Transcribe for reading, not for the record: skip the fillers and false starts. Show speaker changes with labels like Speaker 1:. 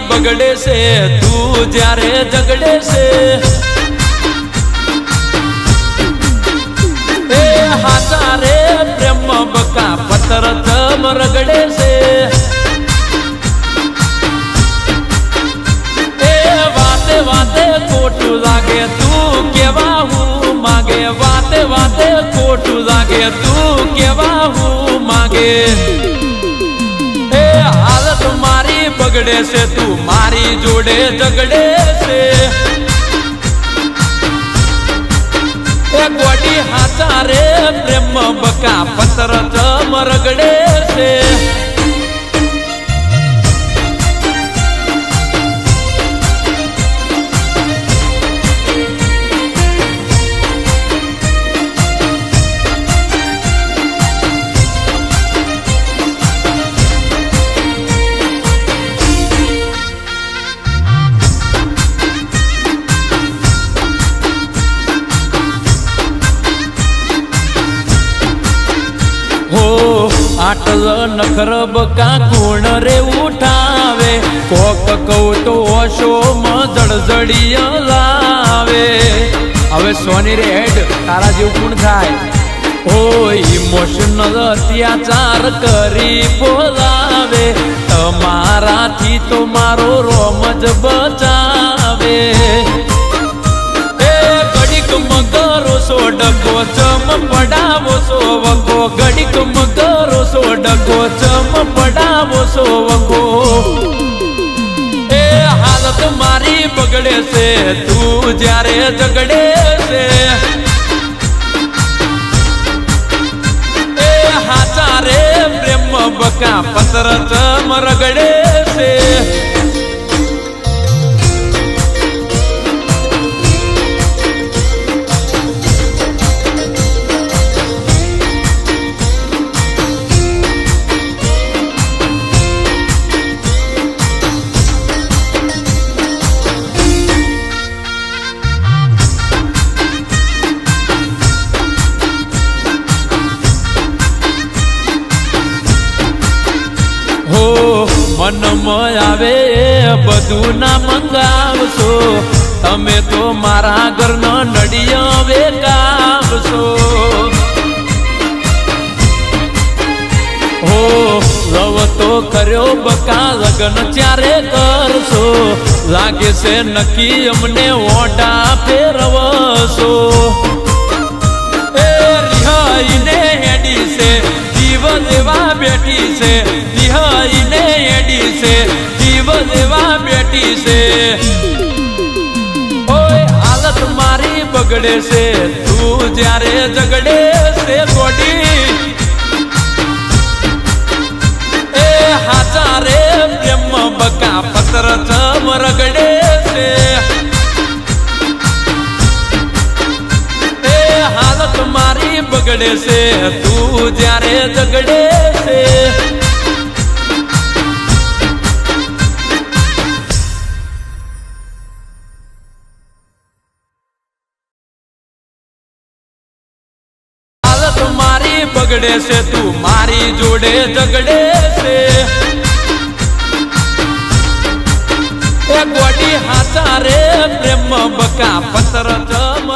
Speaker 1: बगड़े से तू जारे झगड़े से ए हाचा रे प्रेम बका पत्थर तम रगड़े से ए वाते वाते कोटू लागे तू केवा हूँ मागे वाते वाते कोटू लागे तू केवा हूँ मागे हालत मारी बगड़े से तू मारी जोड़े झगड़े से गोडी हाचा रे प्रेम बका पत्थर चम रगड़े से आटल नखर बका कोण रे उठावे कोक कहू तो ओशो में जड़जड़ी लावे હવે સોની રે હેડ તારા જેવું કોણ થાય ઓ ઇમોશનલ અત્યાચાર કરી બોલાવે તમારાથી તો મારો રોમ જ બચાવે मगरो सो डको चम पड़ावो सो वको घड़ीक मगरो सो डको चम पड़ावो सो वको ए हालत मारी बगड़े से तू जारे झगड़े से ए हाचा रे प्रेम बका पत्थर चम रगड़े से मन में आवे बधु ना मंगावशो तमे तो मारा घर न नड़िया वेगावशो हो लव तो कर्यो बका लगन चारे करशो लागे से नकी अमने ओटा फेरवशो ए रिहाई ने हेडी से जीव देवा बेटी से रिहाई ने हेडी से जीव देवा बेटी से ओए हालत मारी बगड़े से तू जारे झगड़े से गोडी ए हाचा रे प्रेम बका पत्थर चम रगड़े से हालत मारी बगड़े से तू जारे झगड़े से हालत मारी बगड़े से तू मारी जोड़े झगड़े से गोडी हाचा रे प्रेम बका पत्थर चम